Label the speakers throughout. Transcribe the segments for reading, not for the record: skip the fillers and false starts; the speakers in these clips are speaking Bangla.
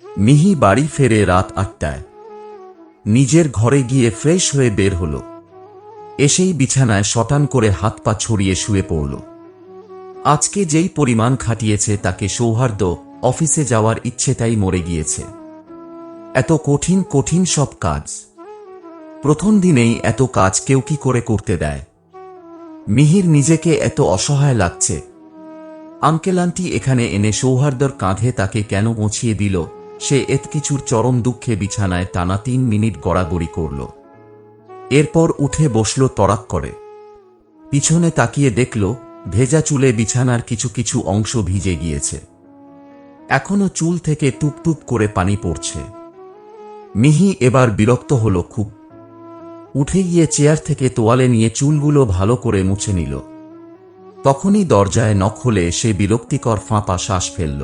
Speaker 1: মিহি বাড়ি ফেরে রাত ৮টায়। নিজের ঘরে গিয়ে ফ্রেশ হয়ে বের হল। এসেই বিছানায় শটান করে হাত পা ছড়িয়ে শুয়ে পড়ল। আজকে যেই পরিমাণ খাটিয়েছে তাকে সৌহার্দ্য অফিসে যাওয়ার ইচ্ছেটাই মরে গিয়েছে। এত কঠিন কঠিন সব কাজ, প্রথম দিনেই এত কাজ কেউ কি করে করতে দেয়? মিহির নিজেকে এত অসহায় লাগছে। আঙ্কেল আন্টি এখানে এনে সৌহার্দ্যর কাঁধে তাকে কেন মুছিয়ে দিল? সে এত কিছুর চরম দুঃখে বিছানায় টানা ৩ মিনিট গড়াগড়ি করল। এরপর উঠে বসল তড়াক করে। পিছনে তাকিয়ে দেখল ভেজা চুলে বিছানার কিছু কিছু অংশ ভিজে গিয়েছে। এখনো চুল থেকে টুপটুপ করে পানি পড়ছে। মিহি এবার বিরক্ত হল খুব। উঠে গিয়ে চেয়ার থেকে তোয়ালে নিয়ে চুলগুলো ভালো করে মুছে নিল। তখনই দরজায় নখ হলে সে বিরক্তিকর ফাঁপা শ্বাস ফেলল।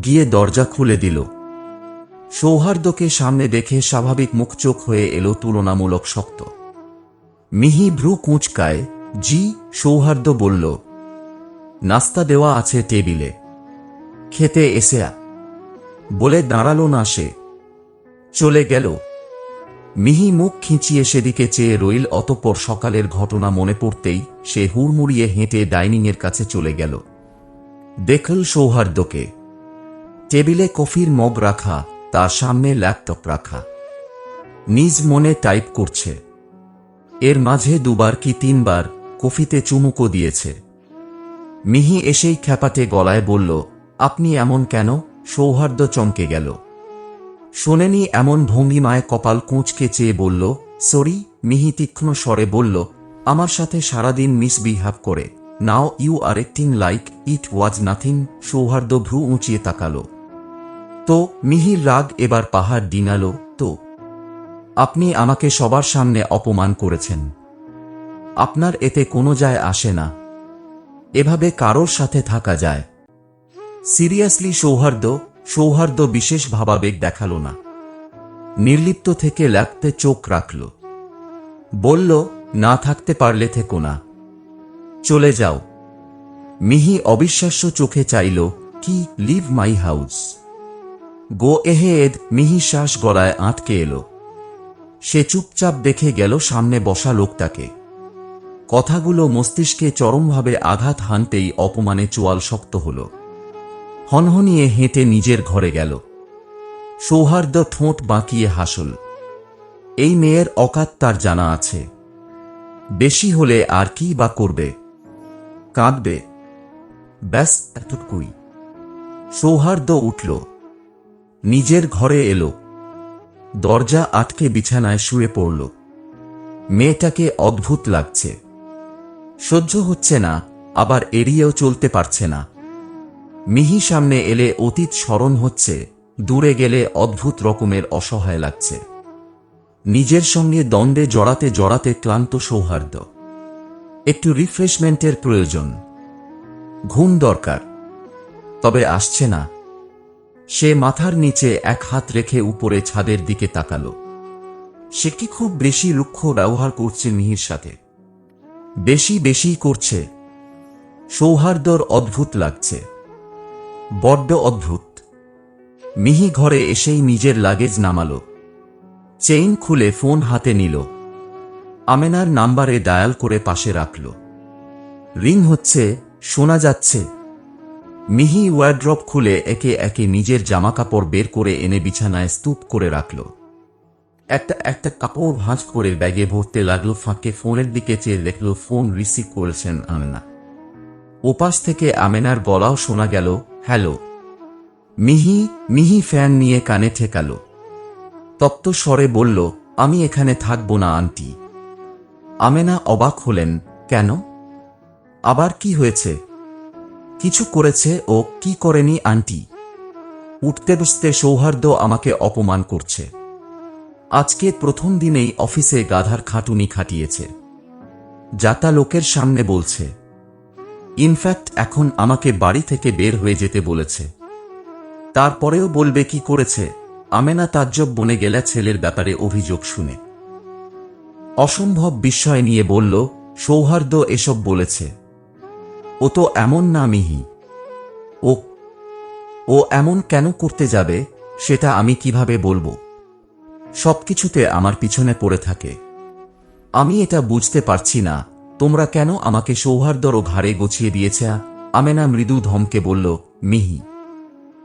Speaker 1: গিয়ে দরজা খুলে দিল। সৌহার্দ্যকে সামনে দেখে স্বাভাবিক মুখ চোখ হয়ে এলো তুলনামূলক শক্ত। মিহি ভ্রু কুঁচকায়। জি। সৌহার্দ্য বলল, নাস্তা দেওয়া আছে টেবিলে, খেতে এসে আ। বলে দাঁড়ালো না সে, চলে গেল। মিহি মুখ খিঁচিয়ে সেদিকে চেয়ে রইল। অতঃপর সকালের ঘটনা মনে পড়তেই সে হুড়মুড়িয়ে হেঁটে ডাইনিংয়ের কাছে চলে গেল। দেখল সৌহার্দ্যকে। টেবিলে কফির মগ রাখা, তার সামনে ল্যাপটপ রাখা, নিজ মনে টাইপ করছে। এর মাঝে ২বার কি ৩বার কফিতে চুমুকও দিয়েছে। মিহি এসেই খ্যাপাটে গলায় বলল, আপনি এমন কেন? সৌহার্দ্য চমকে গেল। শোনেনি এমন ভঙ্গিমায় কপাল কুঁচকে চেয়ে বলল, সরি। মিহি তীক্ষ্ণ স্বরে বলল, আমার সাথে সারাদিন মিসবিহেভ করে now you are acting like it was nothing. Sauhardya ভ্রু উঁচিয়ে তাকালো। তো? মিহির রাগ এবার পাহাড় ডিঙালো। তো? আপনি আমাকে সবার সামনে অপমান করেছেন। আপনার এতে কোনো যায় আসে না। এভাবে কারোর সাথে থাকা যায়? সিরিয়াসলি সৌহার্দ্য? সৌহার্দ্য বিশেষ ভাবাবেগ দেখালো না। নির্লিপ্ত থেকে ল্যাপটপে চোখ রাখল। বলল, না থাকতে পারলে থেকো না, চলে যাও। মিহি অবিশ্বাস্য চোখে চাইল। কি? Leave my house? Go ahead. মিহি শ্বাস গলায় আটকে এলো। সে চুপচাপ দেখে গেল সামনে বসা লোকটাকে। কথাগুলো মস্তিষ্কে চরমভাবে আঘাত হানতেই অপমানে চোয়াল শক্ত হল। হনহনিয়ে হেঁটে নিজের ঘরে গেল। সৌহার্দ্য ঠোঁট বাঁকিয়ে হাসল। এই মেয়ের অকাত তার জানা আছে। বেশি হলে আর কি বা করবে? কাঁদবে, ব্যাস এতটুকুই। সৌহার্দ্য উঠল, নিজের ঘরে এলো। দরজা আটকে বিছানায় শুয়ে পড়ল। মেয়েটাকে অদ্ভুত লাগছে। সহ্য হচ্ছে না, আবার এড়িয়েও চলতে পারছে না। মিহি সামনে এলে অতীত স্মরণ হচ্ছে, দূরে গেলে অদ্ভুত রকমের অসহায় লাগছে। নিজের সঙ্গে দ্বন্দ্বে জড়াতে জড়াতে ক্লান্ত সৌহার্দ্য। একটু রিফ্রেশমেন্টের প্রয়োজন, ঘুম দরকার। তবে আসছে না। সে মাথার নিচে এক হাত রেখে উপরে ছাদের দিকে তাকালো। সে কি খুব বেশি রুক্ষ ব্যবহার করছে মিহির সাথে? বেশি বেশি করছে। সৌহার্দ্যর অদ্ভুত লাগছে, বড্ড অদ্ভুত। মিহি ঘরে এসেই নিজের লাগেজ নামালো। চেইন খুলে ফোন হাতে নিল। আমেনার নাম্বারে ডায়াল করে পাশে রাখল। রিং হচ্ছে, শোনা যাচ্ছে। মিহি ওয়ার্ড্রপ খুলে একে একে নিজের জামাকাপড় বের করে এনে বিছানায় স্তূপ করে রাখল। একটা একটা কাপড় ভাঁজ করে ব্যাগে ভরতে লাগলো। ফাঁকে ফোনের দিকে চেয়ে দেখল ফোন রিসিভ করেছেন আমেনা। ওপাশ থেকে আমেনার গলাও শোনা গেল, হ্যালো। মিহি ফ্যান নিয়ে কানে ঠেকালো। তপ্ত স্বরে বলল, আমি এখানে থাকব না আন্টি। আমেনা অবাক হলেন, কেন? আবার কি হয়েছে? কিছু করেছে ও? কি করেনি আন্টি? উঠতে বসতে সৌহার্দ্য আমাকে অপমান করছে। আজকে প্রথম দিনেই অফিসে গাধার খাটুনি খাটিয়েছে, যাতা লোকের সামনে বলছে। ইনফ্যাক্ট এখন আমাকে বাড়ি থেকে বের হয়ে যেতে বলেছে। তারপরেও বলবে কি করেছে? আমেনা তাজ্জব বনে গেলা ছেলের ব্যাপারে অভিযোগ শুনে। অসম্ভব বিস্ময় নিয়ে বলল, সৌহার্দ্য এসব বলেছে? ও তো এমন না মিহি। ও এমন কেন করতে যাবে? সেটা আমি কিভাবে বলবো? সবকিছুতে আমার পিছনে পড়ে থাকে। আমি এটা বুঝতে পারছি না, তোমরা কেন আমাকে সৌহার্দ্যরও ঘাড়ে গছিয়ে দিয়েছে? আমেনা মৃদু ধমকে বলল, মিহি,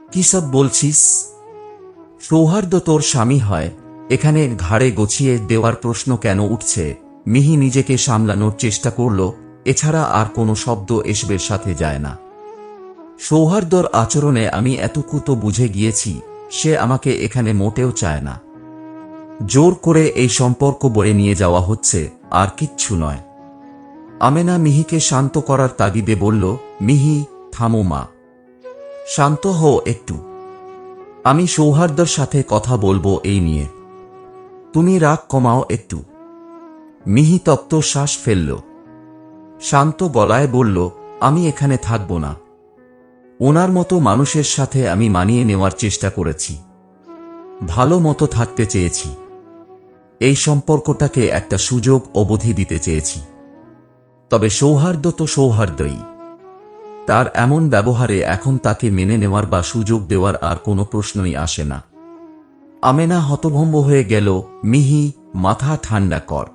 Speaker 1: কি সব বলছিস? সৌহার্দ্য তোর স্বামী হয়, এখানে ঘাড়ে গছিয়ে দেওয়ার প্রশ্ন কেন উঠছে? মিহি নিজেকে সামলানোর চেষ্টা করল, এছাড়া আর কোনো শব্দ এসবের সাথে যায় না। সৌহার্দ্যর আচরণে আমি এতটুকু তো বুঝে গিয়েছি, সে আমাকে এখানে মোটেও চায় না। জোর করে এই সম্পর্ক বয়ে নিয়ে যাওয়া হচ্ছে, আর কিচ্ছু নয়। আমেনা মিহিকে শান্ত করার তাগিদে বলল, মিহি, থামো মা, শান্ত হও একটু। আমি সৌহার্দ্যর সাথে কথা বলবো এই নিয়ে, তুমি রাগ কমাও একটু। মিহি তপ্ত শ্বাস ফেলল, শান্ত গলায় বলল, আমি এখানে থাকব না। ওনার মতো মানুষের সাথে আমি মানিয়ে নেওয়ার চেষ্টা করেছি, ভালো মতো থাকতে চেয়েছি, এই সম্পর্কটাকে একটা সুযোগ অবধি দিতে চেয়েছি। তবে সৌহার্দ্য তো সৌহার্দ্যই, তার এমন ব্যবহারে এখন তাকে মেনে নেওয়ার বা সুযোগ দেওয়ার আর কোনো প্রশ্নই আসে না। আমেনা হতভম্ব হয়ে গেল। মিহি, মাথা ঠান্ডা কর,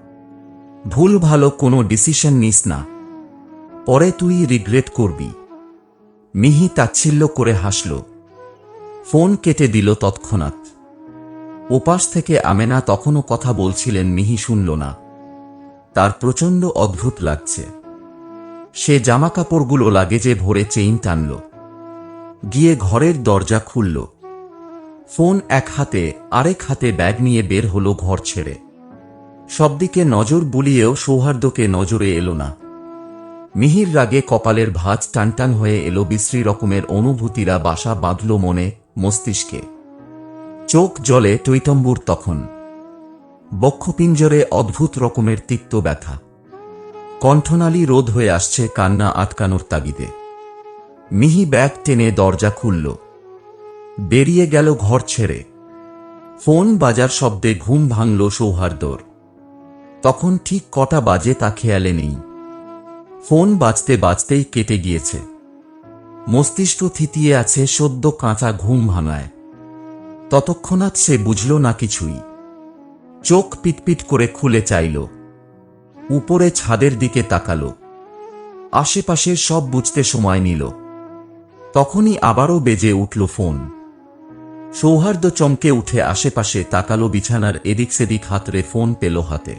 Speaker 1: ভুল ভালো কোনো ডিসিশন নিস না, পরে তুই রিগ্রেট করবি। মিহি তাচ্ছিল্য করে হাসল, ফোন কেটে দিল তৎক্ষণাৎ। ওপাশ থেকে আমেনা তখনও কথা বলছিলেন, মিহি শুনল না। তার প্রচণ্ড অদ্ভুত লাগছে। সে জামাকাপড়গুলো লাগেজে ভরে চেইন টানল, গিয়ে ঘরের দরজা খুলল। ফোন এক হাতে, আরেক হাতে ব্যাগ নিয়ে বের হলো ঘর ছেড়ে। সবদিকে নজর বুলিয়েও সৌহার্দ্যকে নজরে এলো না। মিহির রাগে কপালের ভাঁজ টানটান হয়ে এলো, বিশ্রী রকমের অনুভূতিরা বাসা বাঁধল মনে মস্তিষ্কে। চোখ জলে টৈটম্বুর তখন, বক্ষপিঞ্জরে অদ্ভুত রকমের তিক্ত ব্যথা, কণ্ঠনালী রোধ হয়ে আসছে কান্না আটকানোর তাগিদে। মিহি ব্যাগ টেনে দরজা খুলল, বেরিয়ে গেল ঘর ছেড়ে। ফোন বাজার শব্দে ঘুম ভাঙল সৌহার্দ্যর। তখন ঠিক কটা বাজে তা খেয়ালে নেই। ফোন বাজতে বাজতেই কেটে গিয়েছে। মস্তিষ্ক থিতিয়ে আছে সদ্য কাঁচা ঘুম ভাঙায়। ততক্ষণাৎ সে বুঝল না কিছুই। চোখ পিটপিট করে খুলে চাইল, উপরে ছাদের দিকে তাকাল। আশেপাশের সব বুঝতে সময় নিল। তখনই আবারও বেজে উঠল ফোন। সৌহার্দ্য চমকে উঠে আশেপাশে তাকালো, বিছানার এদিক সেদিক হাতড়ে ফোন পেল হাতে।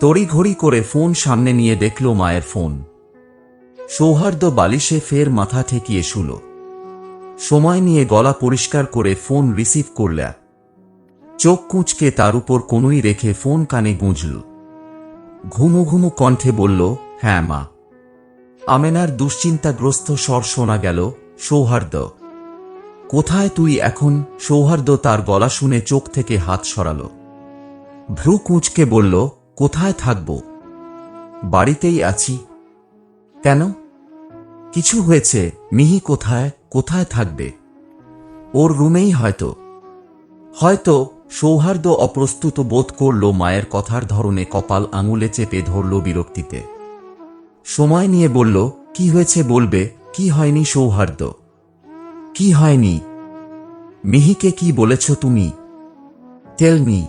Speaker 1: তড়িঘড়ি করে ফোন সামনে নিয়ে দেখল মায়ের ফোন। সৌহার্দ্য বালিশে ফের মাথা ঠেকিয়ে শুল। সময় নিয়ে গলা পরিষ্কার করে ফোন রিসিভ করল। চোখ কুঁচকে তার উপর কনুই রেখে ফোন কানে গুঁজল। ঘুমু ঘুমু কণ্ঠে বলল, হ্যাঁ মা। আমেনার দুশ্চিন্তাগ্রস্ত স্বর শোনা গেল, সৌহার্দ্য কোথায় তুই এখন? সৌহার্দ্য তার গলা শুনে চোখ থেকে হাত সরাল। ভ্রু কুঁচকে বলল, কোথায় থাকব? বাড়িতেই আছি। কেন, কিছু হয়েছে? মিহি কোথায়? কোথায় থাকবে? ওর রুমেই হয়তো। হয়তো। সৌহার্দ্য অপ্রস্তুত বোধ করল। মায়ের কথার ধরনে কপাল আঙুলে চেপে ধরল বিরক্তিতে। সময় নিয়ে বলল, কি হয়েছে বলবে? কি হয়নি সৌহার্দ্য? কি হয়নি? মিহিকে কি বলেছ তুমি? Tell me,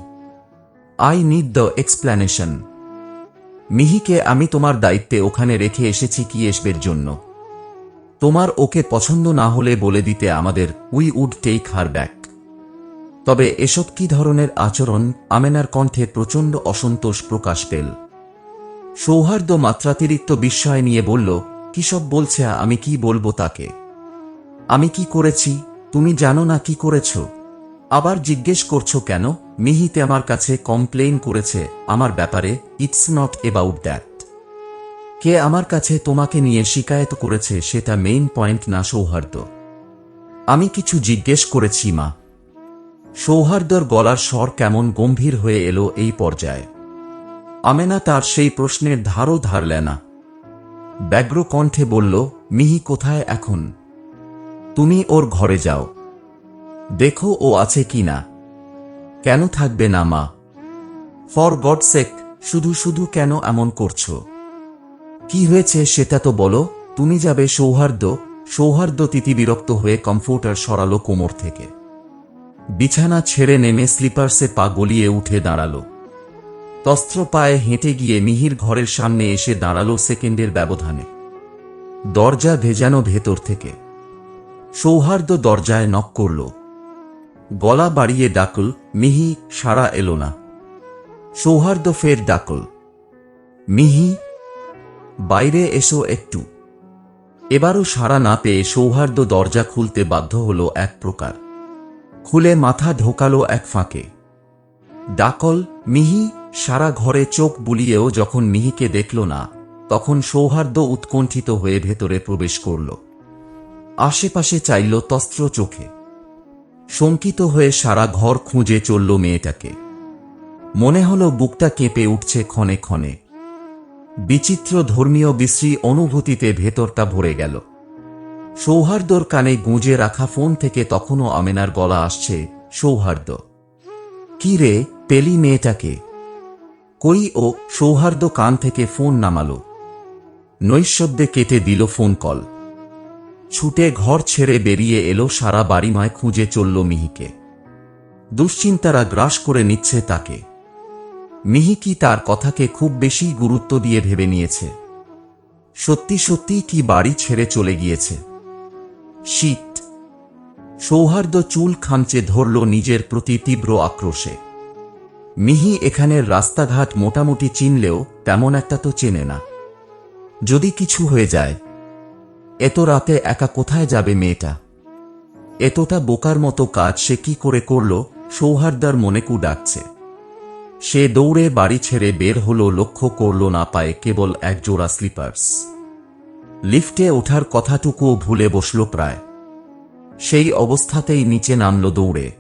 Speaker 1: I need the explanation. মিহিকে আমি তোমার দায়িত্বে ওখানে রেখে এসেছি কি এসবের জন্য? তোমার ওকে পছন্দ না হলে বলে দিতে আমাদের, we would take her back. তবে এসব কি ধরনের আচরণ? আমেনার কণ্ঠে প্রচণ্ড অসন্তোষ প্রকাশ পেল। সৌহার্দ্য মাত্রাতিরিক্ত বিস্ময় নিয়ে বলল, কি সব বলছে? আমি কি বলবো তাকে? আমি কি করেছি? তুমি জানো না কি করেছ? আবার জিজ্ঞেস করছো কেন? মিহিতে আমার কাছে কমপ্লেইন করেছে আমার ব্যাপারে। It's not about that. কে আমার কাছে তোমাকে নিয়ে শিকায়ত করেছে সেটা মেইন পয়েন্ট না সৌহার্দ্য। আমি কিছু জিজ্ঞেস করেছি মা। সৌহার্দ্যর গলার স্বর কেমন গম্ভীর হয়ে এলো এই পর্যায়ে। আমেনা তার সেই প্রশ্নের ধারও ধারল না। ব্যগ্র কণ্ঠে বলল, মিহি কোথায় এখন? তুমি ওর ঘরে যাও, দেখো ও আছে কি না। কেন থাকবে না মা? ফর গড সেক, শুধু শুধু কেন এমন করছো? কি হয়েছে সেটা তো বলো। তুমি যাবে? সৌহার্দ্য তিতিবিরক্ত হয়ে কমফোর্টার সরালো কোমর থেকে। বিছানা ছেড়ে নেমে স্লিপার্সে পা গলিয়ে উঠে দাঁড়াল। তস্ত্র পায়ে হেঁটে গিয়ে মিহির ঘরের সামনে এসে দাঁড়াল সেকেন্ডের ব্যবধানে। দরজা ভেজানো ভেতর থেকে। সৌহার্দ্য দরজায় নক করল। গলা বাড়িয়ে ডাকল, মিহি। সাড়া এলো না। সৌহার্দ্য ফের ডাকল, মিহি, বাইরে এসো একটু। এবারও সাড়া না পেয়ে সৌহার্দ্য দরজা খুলতে বাধ্য হল এক প্রকার। খুলে মাথা ঢোকালো এক ফাঁকে। ডাকল, মিহি। সারা ঘরে চোখ বুলিয়েও যখন মিহিকে দেখল না, তখন সৌহার্দ্য উৎকণ্ঠিত হয়ে ভেতরে প্রবেশ করল। আশেপাশে চাইল তস্ত্র চোখে। শঙ্কিত হয়ে সারা ঘর খুঁজে চলল মেয়েটাকে। মনে হল বুকটা কেঁপে উঠছে ক্ষণে ক্ষণে। বিচিত্র ধর্মীয় বিশ্রী অনুভূতিতে ভেতরটা ভরে গেল। সৌহার্দ্যর কানে গুঁজে রাখা ফোন থেকে তখনও আমেনার গলা আসছে, সৌহার্দ্য। কি রে, পেলি মেয়েটাকে? কই ও? সৌহার্দ্য কান থেকে ফোন নামাল। নৈশব্দে কেটে দিল ফোন কল। ছুটে ঘর ছেড়ে বেরিয়ে এলো। সারা বাড়িময় খুঁজে চলল মিহিকে। দুশ্চিন্তারা গ্রাস করে নিচ্ছে তাকে। মিহি কি তার কথাকে খুব বেশি গুরুত্ব দিয়ে ভেবে নিয়েছে? সত্যি সত্যি কি বাড়ি ছেড়ে চলে গিয়েছে? শীত। সৌহার্দ্য চুল খামচে ধরল নিজের প্রতি তীব্র আক্রোশে। মিহি এখানের রাস্তাঘাট মোটামুটি চিনলেও তেমন একটা তো চেনে না। যদি কিছু হয়ে যায়? এত রাতে একা কোথায় যাবে মেয়েটা? এতটা বোকার মতো কাজ সে কি করে করল? সৌহার্দ্যর মনে কু ডাকছে। সে দৌড়ে বাড়ি ছেড়ে বের হল। লক্ষ্য করল না পায়ে কেবল এক জোড়া স্লিপার্স। লিফটে ওঠার কথাটুকুও ভুলে বসল প্রায়। সেই অবস্থাতেই নিচে নামল দৌড়ে।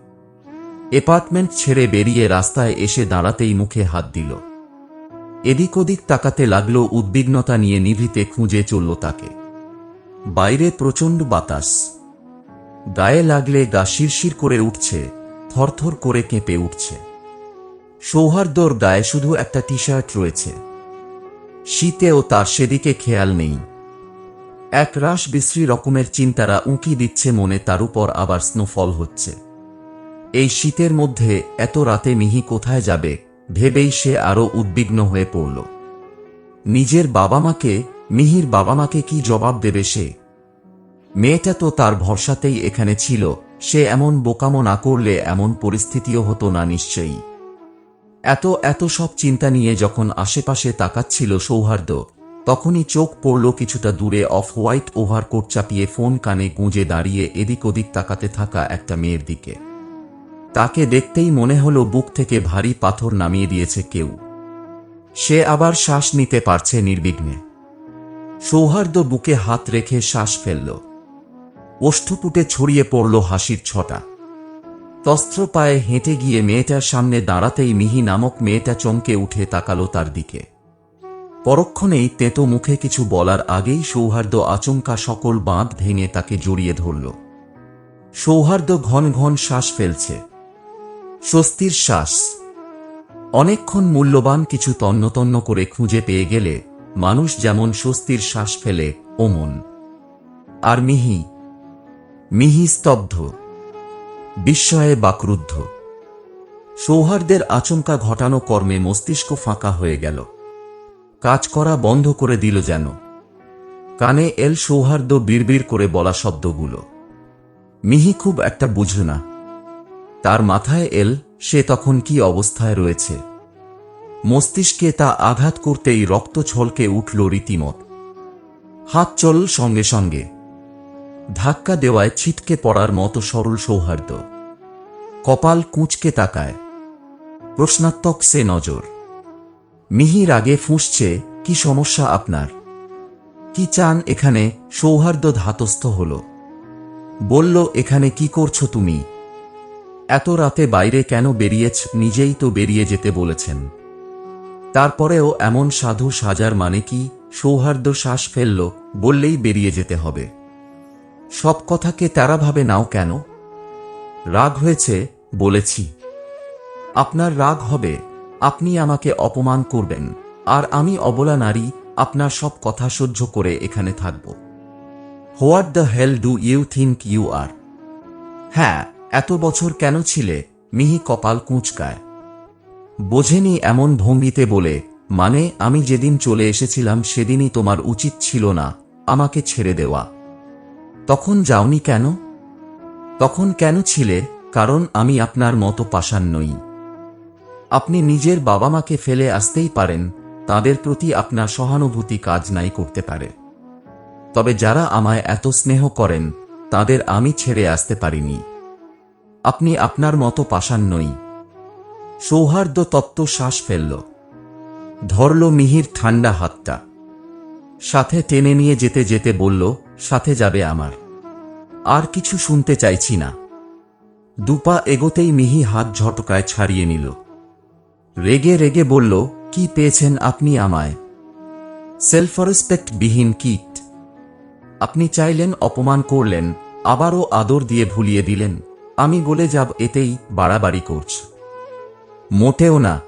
Speaker 1: অ্যাপার্টমেন্ট ছেড়ে বেরিয়ে রাস্তায় এসে দাঁড়াতেই মুখে হাত দিল। এদিক ওদিক তাকাতে লাগল। উদ্বিগ্নতা নিয়ে নিভৃতে খুঁজে চলল তাকে। বাইরে প্রচণ্ড বাতাস। গায়ে লাগলে গা শিরশির করে উঠছে, থরথর করে কেঁপে উঠছে। সৌহার্দ্যর গায়ে শুধু একটা টি শার্ট রয়েছে। শীতেও তার সেদিকে খেয়াল নেই। এক রাশ বিশ্রী রকমের চিন্তারা উঁকি দিচ্ছে মনে। তার উপর আবার স্নোফল হচ্ছে। এই শীতের মধ্যে এত রাতে মিহি কোথায় যাবে ভেবেই সে আরো উদ্বিগ্ন হয়ে পড়ল। নিজের বাবা মাকে, মিহির বাবা মাকে কি জবাব দেবে সে? মেয়েটা তো তার ভরসাতেই এখানে ছিল। সে এমন বোকামো না করলে এমন পরিস্থিতিও হতো না নিশ্চয়ই। এত সব চিন্তা নিয়ে যখন আশেপাশে তাকাচ্ছিল সৌহার্দ্য, তখনই চোখ পড়ল কিছুটা দূরে অফ হোয়াইট ওভারকোট চাপিয়ে ফোন কানে গুঁজে দাঁড়িয়ে এদিক ওদিক তাকাতে থাকা একটা মেয়ের দিকে। তাকে দেখতেই মনে হলো বুক থেকে ভারী পাথর নামিয়ে দিয়েছে কেউ। সে আবার শ্বাস নিতে পারছে নির্বিঘ্নে। সৌহার্দ্য বুকে হাত রেখে শ্বাস ফেলল। ওষ্ঠপুটে ছড়িয়ে পড়ল হাসির ছটা। তস্ত্র পায়ে হেঁটে গিয়ে মেয়েটার সামনে দাঁড়াতেই মিহি নামক মেয়েটা চমকে উঠে তাকালো তার দিকে। পরক্ষণেই তেতো মুখে কিছু বলার আগেই সৌহার্দ্য আচমকা সকল বাঁধ ভেঙে তাকে জড়িয়ে ধরল। সৌহার্দ্য ঘন ঘন শ্বাস ফেলছে। স্বস্তির শ্বাস। অনেকক্ষণ মূল্যবান কিছু তন্নতন্ন করে খুঁজে পেয়ে গেলে মানুষ যেমন স্বস্তির শ্বাস ফেলে, ওমন। আর মিহি স্তব্ধ, বিস্ময়ে বাকরুদ্ধ। সৌহার্দ্যের আচমকা ঘটানো কর্মে মস্তিষ্ক ফাঁকা হয়ে গেল। কাজ করা বন্ধ করে দিল যেন। কানে এল সৌহার্দ্য বিড়বিড় করে বলা শব্দগুলো। মিহি খুব একটা বুঝল না। তার মাথায় এল সে তখন কি অবস্থায় রয়েছে। মস্তিষ্কে তা আঘাত করতেই রক্ত ছলকে উঠল রীতিমত। হাত চল সঙ্গে সঙ্গে। ধাক্কা দেওয়ায় ছিটকে পড়ার মতো সরল সৌহার্দ্য। কপাল কুঁচকে তাকায়। প্রশ্নাত্মক সে নজর। মিহি রাগে ফুঁসছে, কি সমস্যা আপনার? কি চান এখানে? সৌহার্দ্য ধাতস্থ হল। বলল, এখানে কি করছো তুমি? এত রাতে বাইরে কেন বেরিয়েছ? নিজেই তো বেরিয়ে যেতে বলেছেন। তারপরেও এমন সাধু সাজার মানে কি? সৌহার্দ্য শ্বাস ফেলল। বললেই বেরিয়ে যেতে হবে। সব কথাকে তারাভাবে নাও কেন? রাগ হয়েছে বলেছি। আপনার রাগ হবে? আপনি আমাকে অপমান করবেন, আর আমি অবলা নারী আপনার সব কথা সহ্য করে এখানে থাকব? What the hell do you think you are? হ্যাঁ, এত বছর কেন ছিলে? মিহি কপাল কুঁচকায়। বোঝেনি এমন ভঙ্গিতে বলে, মানে আমি যেদিন চলে এসেছিলাম সেদিনই তোমার উচিত ছিল না আমাকে ছেড়ে দেওয়া। তখন যাওনি কেন? তখন কেন ছিলে? কারণ আমি আপনার মতো পাষাণ নই। আপনি নিজের বাবা মাকে ফেলে আসতেই পারেন, তাদের প্রতি আপনার সহানুভূতি কাজ নাই করতে পারে। তবে যারা আমায় এত স্নেহ করেন তাদের আমি ছেড়ে আসতে পারিনি। আপনি আপনার মতো পাষাণ নই। সৌহার্দ্য তত্ত্ব শ্বাস ফেলল, ধরল মিহির ঠান্ডা হাতটা, সাথে টেনে নিয়ে যেতে যেতে বলল, সাথে যাবে আমার। আর কিছু শুনতে চাইছি না। দুপা এগোতেই মিহি হাত ঝটকায় ছাড়িয়ে নিল। রেগে রেগে বলল, কি পেয়েছেন আপনি আমায়? সেলফ রেসপেক্ট বিহীন কিট। আপনি চাইলেন, অপমান করলেন, আবারও আদর দিয়ে ভুলিয়ে দিলেন। আমি বলে যাব এতেই বাড়াবাড়ি করছ? মোটেও না।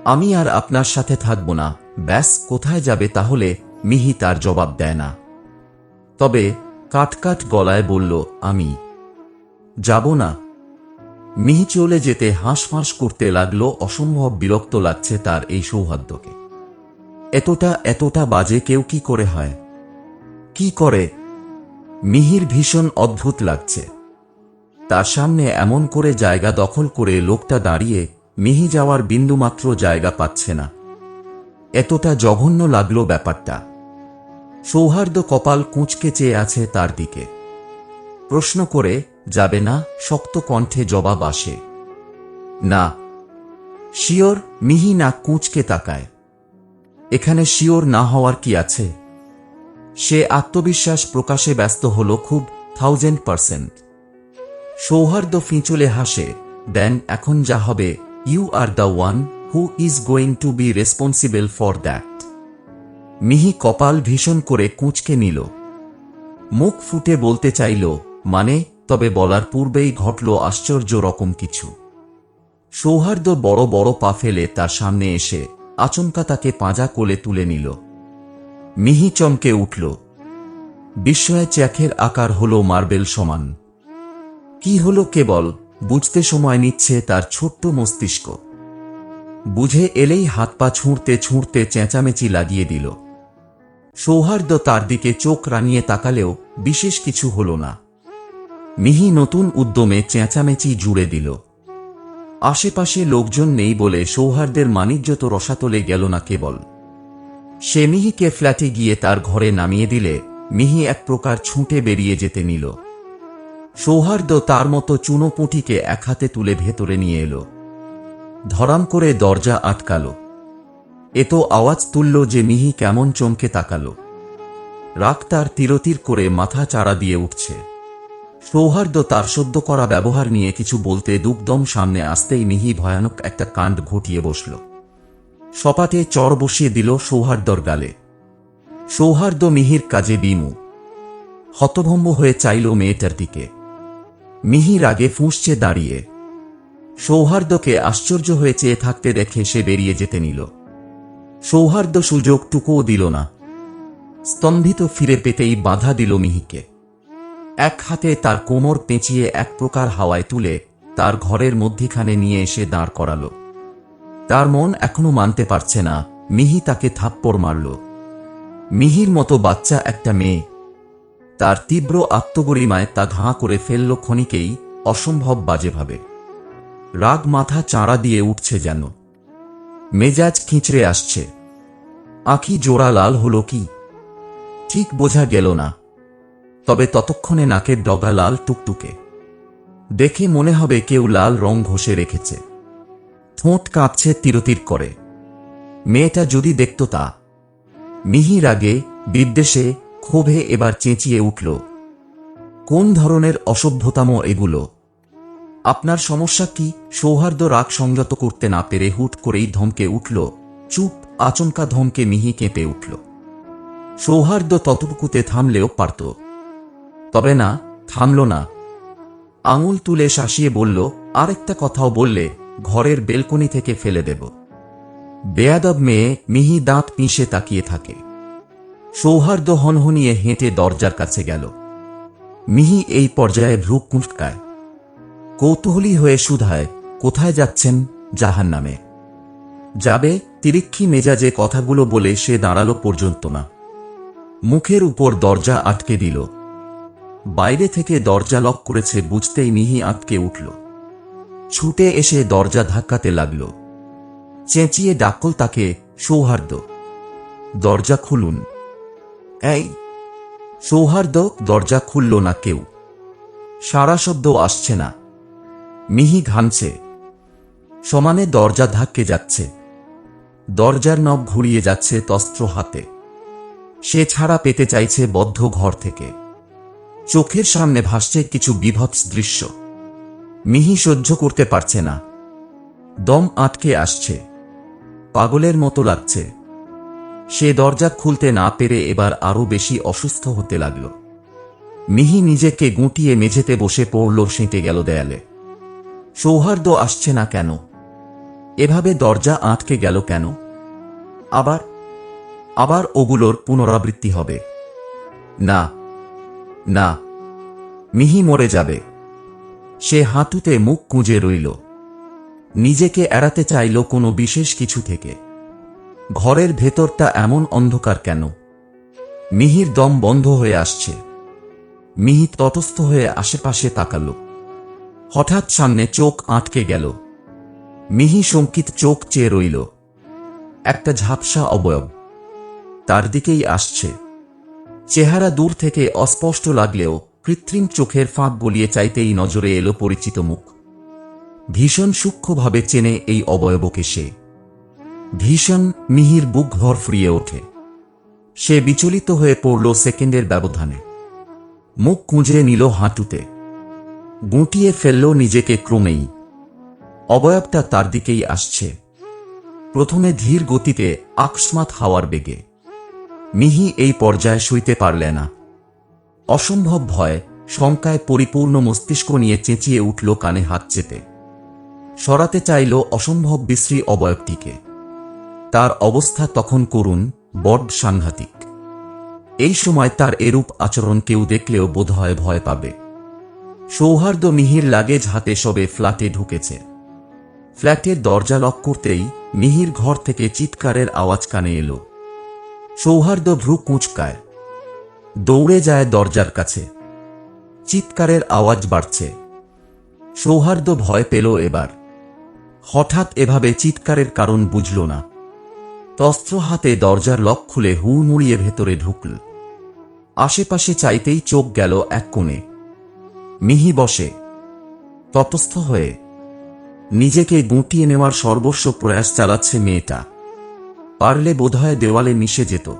Speaker 1: আমি আর আপনার সাথে থাকব না। ব্যাস, কোথায় যাবে তাহলে? মিহি তার জবাব দেয় না, তবে কাটকাট গলায় বলল, আমি যাব না। মিহি চলে যেতে হাঁসফাঁস করতে লাগলো। অসম্ভব বিরক্ত লাগছে তার এই সৌহার্দ্যকে। এতটা বাজে কেউ কি করে হয়? কি করে? মিহির ভীষণ অদ্ভুত লাগছে। তার সামনে এমন করে জায়গা দখল করে লোকটা দাঁড়িয়ে মিহি যাওয়ার বিন্দুমাত্র জায়গা পাচ্ছে না। এতটা জঘন্য লাগলো ব্যাপারটা। সৌহার্দ্য কপাল কুঁচকে চেয়ে আছে তার দিকে। প্রশ্ন করে, যাবে না? শক্ত কণ্ঠে জবাব আসে, না। শিওর? মিহি নাক কুঁচকে তাকায়। এখানে শিওর না হওয়ার কি আছে? সে আত্মবিশ্বাস প্রকাশে ব্যস্ত হল খুব, 1000%। সৌহার্দ্য ফিঁচলে হাসে, দেন এখন যা হবে, you are the one who is going to be responsible for that. মিহি কপাল ভীষণ করে কুঁচকে নিল। মুখ ফুটে বলতে চাইল, মানে, তবে বলার পূর্বেই ঘটল আশ্চর্য রকম কিছু। সৌহার্দ্য বড় বড় পা ফেলে তার সামনে এসে আচমকা তাকে পাঁজা কোলে তুলে নিল। মিহি চমকে উঠল। বিস্ময়ে চোখের আকার হল মার্বেল সমান। কি হলো কেবল বুঝতে সময় নিচ্ছে তার ছোট্ট মস্তিষ্ক। বুঝে এলেই হাত পা ছুঁড়তে ছুঁড়তে চেঁচামেচি লাগিয়ে দিল। সৌহার্দ্য তার দিকে চোখ রাঙিয়ে তাকালেও বিশেষ কিছু হল না। মিহি নতুন উদ্যমে চেঁচামেচি জুড়ে দিল। আশেপাশে লোকজন নেই বলে সৌহার্দ্যের মানিজ্যত রসাতলে গেল না কেবল। সে মিহিকে ফ্ল্যাটে গিয়ে তার ঘরে নামিয়ে দিলে মিহি এক প্রকার ছুটে বেরিয়ে যেতে নিল। সৌহার্দ্য তার মতো চুনোপুঁটিকে এক হাতে তুলে ভেতরে নিয়ে এলো। ধরাম করে দরজা আটকাল। এত আওয়াজ তুলল যে মিহি কেমন চমকে তাকাল। রাগ তার তিরতির করে মাথা চাড়া দিয়ে উঠছে। সৌহার্দ্য তার সদ্য করা ব্যবহার নিয়ে কিছু বলতে দুকদম সামনে আসতেই মিহি ভয়ানক একটা কাণ্ড ঘটিয়ে বসল। সপাটে চড় বসিয়ে দিল সৌহার্দ্যর গালে। সৌহার্দ্য মিহির কাজে বিমুখ। হতভম্ব হয়ে চাইল মেয়েটার দিকে। মিহি রাগে ফুঁসছে দাঁড়িয়ে। সৌহার্দ্যকে আশ্চর্য হয়ে চেয়ে থাকতে দেখে সে বেরিয়ে যেতে নিল। সৌহার্দ্য সুযোগটুকুও দিল না। স্তম্ভিত ফিরে পেতেই বাধা দিল মিহিকে। এক হাতে তার কোমর পেঁচিয়ে এক প্রকার হাওয়ায় তুলে তার ঘরের মধ্যিখানে নিয়ে এসে দাঁড় করাল। তার মন এখনো মানতে পারছে না মিহি তাকে থাপ্পড় মারল। মিহির মতো বাচ্চা একটা মেয়ে, তার তীব্র আত্মগরিমায় তা ঘাঁ করে ফেলল ক্ষণিকেই, অসম্ভব বাজেভাবে। রাগ মাথা চাঁড়া দিয়ে উঠছে যেন। মেজাজ খিঁচড়ে আসছে। আঁখি জোড়া লাল হল কি ঠিক বোঝা গেল না, তবে ততক্ষণে নাকের ডগা লাল টুকটুকে। দেখে মনে হবে কেউ লাল রং ঘষে রেখেছে। ঠোঁট কাঁপছে তিরতির করে। মেয়েটা যদি দেখত তা। মিহি রাগে, বিদ্বেষে, ক্ষোভে এবার চেঁচিয়ে উঠল, কোন ধরনের অসভ্যতাম এগুলো? আপনার সমস্যা কি? সৌহার্দ্য রাগ সংযত করতে না পেরে হুট করেই ধমকে উঠল। চুপ! আচমকা ধমকে মিহি কেঁপে উঠল। সৌহার্দ্য ততটুকুতে থামলেও পারত, তবে না, থামল না। আঙুল তুলে শাসিয়ে বলল, আরেকটা কথাও বললে ঘরের বেলকনি থেকে ফেলে দেব। বেয়াদব মেয়ে! মিহি দাঁত পিষে তাকিয়ে থাকে। সৌহার্দ্য হনহনিয়ে হেঁটে দরজার কাছে গেল। মিহি এই পর্যায়ে ভ্রু কুঁচকায়। কৌতূহলী হয়ে শুধায়, কোথায় যাচ্ছেন? জাহান্নামে যাবে। তিরিক্ষি মেজাজে কথাগুলো বলে সে দাঁড়ালো পর্যন্ত না, মুখের উপর দরজা আটকে দিল। বাইরে থেকে দরজা লক করেছে বুঝতেই মিহি আটকে উঠল। ছুটে এসে দরজা ধাক্কাতে লাগল। চেঁচিয়ে ডাকল তাকে, সৌহার্দ্য, দরজা খুলুন। এই সৌহার্দ্য। দরজা খুলল না কেউ। সারা শব্দ আসছে না। মিহি ঘামছে। সমানে দরজা ধাক্কে যাচ্ছে। দরজার নব ঘুরিয়ে যাচ্ছে তস্ত্র হাতে। সে ছাড়া পেতে চাইছে বদ্ধ ঘর থেকে। চোখের সামনে ভাসছে কিছু বীভৎস দৃশ্য। মিহি সহ্য করতে পারছে না। দম আটকে আসছে। পাগলের মতো লাগছে। সে দরজা খুলতে না পেরে এবার আরো বেশি অসুস্থ হতে লাগল। মিহি নিজেকে গুটিয়ে মেঝেতে বসে পড়ল, সেঁটে গেল দেয়ালে। সৌহার্দ্য আসছে না কেন? এভাবে দরজা আটকে গেল কেন? আবার আবার ওগুলোর পুনরাবৃত্তি হবে। না না, মিহি মরে যাবে। সে হাঁটুতে মুখ গুঁজে রইল। নিজেকে এড়াতে চাইল কোনো বিশেষ কিছু থেকে। ঘরের ভেতরটা এমন অন্ধকার কেন? মিহির দম বন্ধ হয়ে আসছে। মিহি তটস্থ হয়ে আশেপাশে তাকাল। হঠাৎ সামনে চোখ আটকে গেল। মিহি শঙ্কিত চোখ চেয়ে রইল। একটা ঝাপসা অবয়ব তার দিকেই আসছে। চেহারা দূর থেকে অস্পষ্ট লাগলেও কৃত্রিম চোখের ফাঁক গলিয়ে চাইতেই নজরে এলো পরিচিত মুখ। ভীষণ সূক্ষ্মভাবে চেনে এই অবয়বকে সে। ভীষণ। মিহির বুক ঘর ফুরিয়ে ওঠে। সে বিচলিত হয়ে পড়ল সেকেন্ডের ব্যবধানে। মুখ কুঁজে নিল হাঁটুতে। গুটিয়ে ফেলল নিজেকে ক্রমেই। অবয়বটা তার দিকেই আসছে। প্রথমে ধীর গতিতে, আকস্মাৎ হাওয়ার বেগে। মিহি এই পর্যায়ে সইতে পারলে না। অসম্ভব ভয়, শঙ্কায় পরিপূর্ণ মস্তিষ্ক নিয়ে চেঁচিয়ে উঠল, কানে হাত চেপে সরাতে চাইল অসম্ভব বিশ্রী অবয়বটিকে। তার অবস্থা তখন করুণ, বড্ড সাংঘাতিক। এই সময় তার এরূপ আচরণ কেউ দেখলেও বোধহয় ভয় পাবে। সৌহার্দ্য মিহির লাগেজ হাতে সবে ফ্ল্যাটে ঢুকেছে। ফ্ল্যাটের দরজা লক করতেই মিহির ঘর থেকে চিৎকারের আওয়াজ কানে এলো। সৌহার্দ্য ভ্রু কুঁচকায়। দৌড়ে যায় দরজার কাছে। চিৎকারের আওয়াজ বাড়ছে। সৌহার্দ্য ভয় পেল এবার। হঠাৎ এভাবে চিৎকারের কারণ বুঝল না। তস্ত্র হাতে দরজার লক খুলে হুড়মুড়িয়ে ভেতরে ঢুকল। আশেপাশে চাইতেই চোখ গেল এক কোণে। মিহি বসে তটস্থ হয়ে নিজেকে গুটিয়ে নেওয়ার সর্বস্ব প্রয়াস চালাচ্ছে মেয়েটা। পারলে বোধহয় দেওয়ালে মিশে যেত।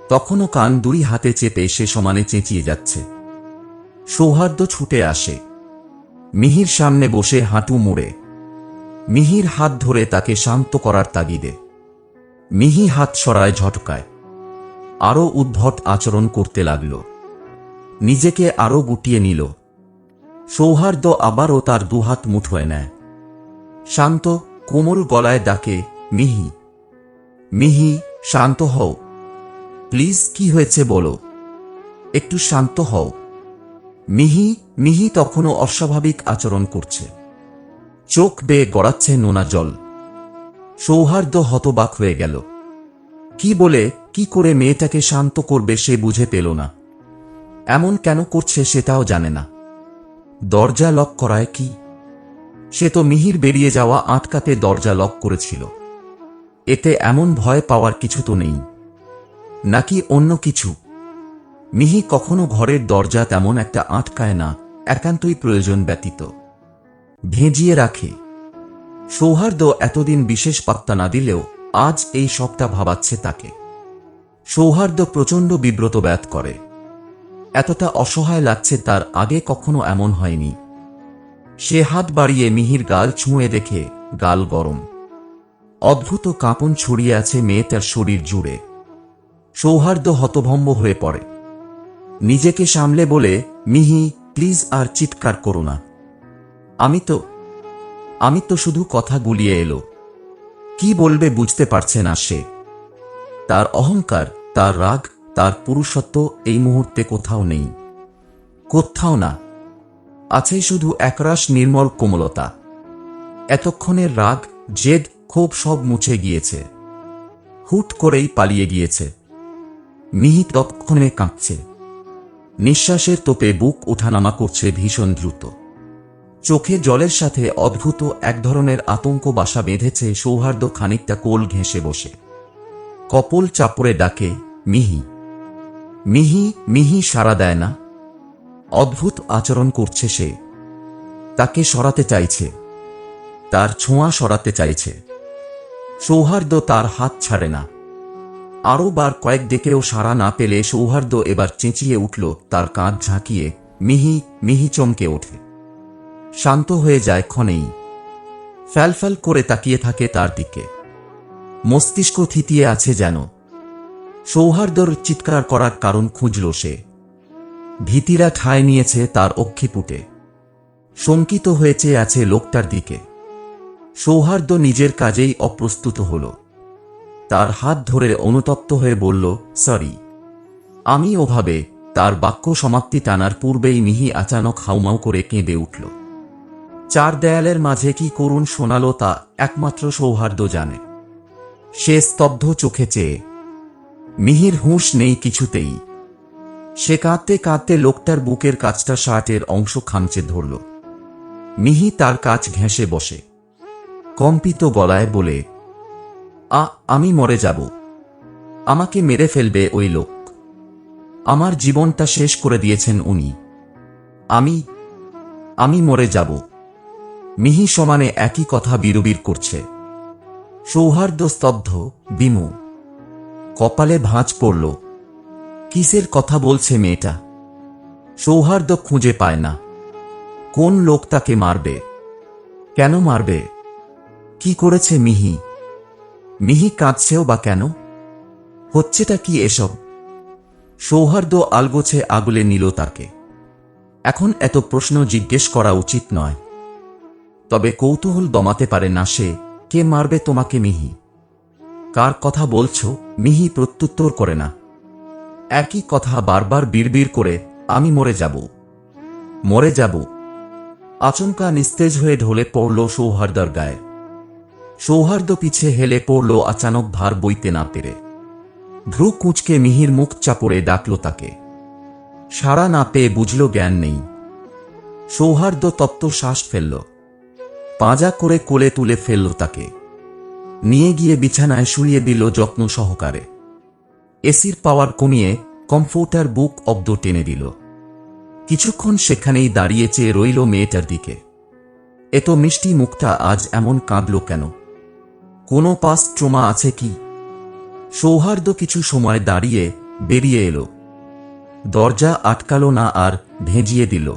Speaker 1: তখনও কান দুই হাতে চেপে সে সমানে চেঁচিয়ে যাচ্ছে। সৌহার্দ্য ছুটে আসে। মিহির সামনে বসে হাঁটু মুড়ে। মিহির হাত ধরে তাকে শান্ত করার তাগিদে। মিহি হাত সরায় ঝটকায়। আরো উদ্ভট আচরণ করতে লাগল। নিজেকে আরো গুটিয়ে নিল। সৌহার্দ্য আবারও তার দুহাত মুঠোয় নেয়। শান্ত, কোমল গলায় ডাকে, মিহি, মিহি, শান্ত হও প্লিজ। কি হয়েছে বলো, একটু শান্ত হও। মিহি মিহি তখনও অস্বাভাবিক আচরণ করছে। চোখ বেয়ে গড়াচ্ছে নোনা জল। সৌহার্দ্য হতবাক হয়ে গেল। কি বলে, কি করে মেয়েটাকে শান্ত করবে সে বুঝে পেল না। এমন কেন করছে সেটাও জানে না। দরজা লক করায় কি? সে তো মিহির বেরিয়ে যাওয়া আটকাতে দরজা লক করেছিল। এতে এমন ভয় পাওয়ার কিছু তো নেই। নাকি অন্য কিছু? মিহি কখনো ঘরের দরজা তেমন একটা আটকায় না, একান্তই প্রয়োজন ব্যতীত ভেজিয়ে রাখে। সৌহার্দ্য এতদিন বিশেষ পাত্তা না দিলেও আজ এই সবটা ভাবাচ্ছে তাকে। সৌহার্দ্য প্রচণ্ড বিব্রত বোধ করে। এতটা অসহায় লাগছে তার আগে কখনো এমন হয়নি। সে হাত বাড়িয়ে মিহির গাল ছুঁয়ে দেখে গাল গরম। অদ্ভুত কাঁপন ছড়িয়ে আছে মেয়েটার শরীর জুড়ে। সৌহার্দ্য হতভম্ব হয়ে পড়ে। নিজেকে সামলে বলে, মিহি প্লিজ আর চিৎকার করো না। আমি তো শুধু কথা গুলিয়ে এলো। কি বলবে বুঝতে পারছে না সে। তার অহংকার, তার রাগ, তার পুরুষত্ব এই মুহূর্তে কোথাও নেই। কোথাও না। আছে শুধু একরাশ নির্মল কোমলতা। এতক্ষণের রাগ, জেদ, ক্ষোভ সব মুছে গিয়েছে। হুট করেই পালিয়ে গিয়েছে। মিহি তৎক্ষণে কাঁপছে। নিঃশ্বাসের তোপে বুক ওঠানামা করছে ভীষণ দ্রুত। চোখে জলের সাথে অদ্ভুত এক ধরনের আতঙ্ক বাসা বেঁধেছে। সৌহার্দ্য খানিকটা কোল ঘেঁষে বসে কপল চাপড়ে ডাকে, মিহি, মিহি। মিহি সাড়া দেয় না। অদ্ভুত আচরণ করছে সে। তাকে সরাতে চাইছে, তার ছোঁয়া সরাতে চাইছে। সৌহার্দ্য তার হাত ছাড়ে না। আরও বার কয়েক ডেকেও সাড়া না পেলে সৌহার্দ্য এবার চেঁচিয়ে উঠল, তার কাঁধ ঝাঁকিয়ে, মিহি। মিহি চমকে ওঠে, শান্ত হয়ে যায় ক্ষণেই। ফ্যালফ্যাল করে তাকিয়ে থাকে তার দিকে। মস্তিষ্ক থিতিয়ে আছে যেন। সৌহার্দ্যর চিৎকার করার কারণ খুঁজল সে। ভীতিরা ঠাঁই নিয়েছে তার অক্ষিপুটে। শঙ্কিত হয়ে চেয়ে আছে লোকটার দিকে। সৌহার্দ্য নিজের কাজেই অপ্রস্তুত হল। তার হাত ধরে অনুতপ্ত হয়ে বলল, সরি। আমি ওভাবে। তার বাক্য সমাপ্তি টানার পূর্বেই মিহি আচানক হাউমাউ করে কেঁদে উঠল। চার দেয়ালের মাঝে কি করুণ শোনাল তা একমাত্র সৌহার্দ্য জানে। সে স্তব্ধ চোখে চেয়ে। মিহির হুঁশ নেই কিছুতেই। সে কাঁদতে কাঁদতে লোকটার বুকের কাছটা শার্টের অংশ খামচে ধরল। মিহি তার কাছ ঘেঁষে বসে কম্পিত গলায় বলে, আমি মরে যাব। আমাকে মেরে ফেলবে ওই লোক। আমার জীবনটা শেষ করে দিয়েছেন উনি। আমি মরে যাব। মিহি সমানে একই কথা বিড়বিড় করছে। সৌহার্দ্য স্তব্ধ, বিমু। কপালে ভাঁজ পড়ল। কিসের কথা বলছে মেয়েটা? সৌহার্দ্য খুঁজে পায় না। কোন লোক তাকে মারবে? কেন মারবে? কি করেছে মিহি? মিহি কাঁদছেও বা কেন? হচ্ছেটা কি এসব? সৌহার্দ্য আলগোছে আগলে নিল তাকে। এখন এত প্রশ্ন জিজ্ঞেস করা উচিত নয়। তবে কৌতূহল দমাতে পারে না সে। কে মারবে তোমাকে মিহি? কার কথা বলছো? মিহি প্রত্যুত্তর করে না। একই কথা বারবার বিড়বিড় করে, আমি মরে যাব, মরে যাব। আচমকা নিস্তেজ হয়ে ঢলে পড়ল সৌহার্দ্যর গায়ে। সৌহার্দ্য পিছে হেলে পড়ল আচানক ভার বইতে না পেরে। ভ্রু কুঁচকে মিহির মুখ চাপড়ে ডাকল তাকে। সাড়া না পেয়ে বুঝল জ্ঞান নেই। সৌহার্দ্য তপ্ত শ্বাস ফেলল। পাঁজা করে কোলে তুলে ফেলল তাকে। নিয়ে গিয়ে বিছানায় শুইয়ে দিল যত্ন সহকারে। এসির পাওয়ার কমিয়ে কমফোর্টার বুক অব্দ টেনে দিল। কিছুক্ষণ সেখানেই দাঁড়িয়ে চেয়ে রইল মেয়েটার দিকে। এত মিষ্টি মুখটা আজ এমন কাঁদল কেন? কোনো পাস্ট ট্রমা আছে কি? সৌহার্দ্য কিছু সময় দাঁড়িয়ে বেরিয়ে এলো। দরজা আটকালো না আর ভেজিয়ে দিল।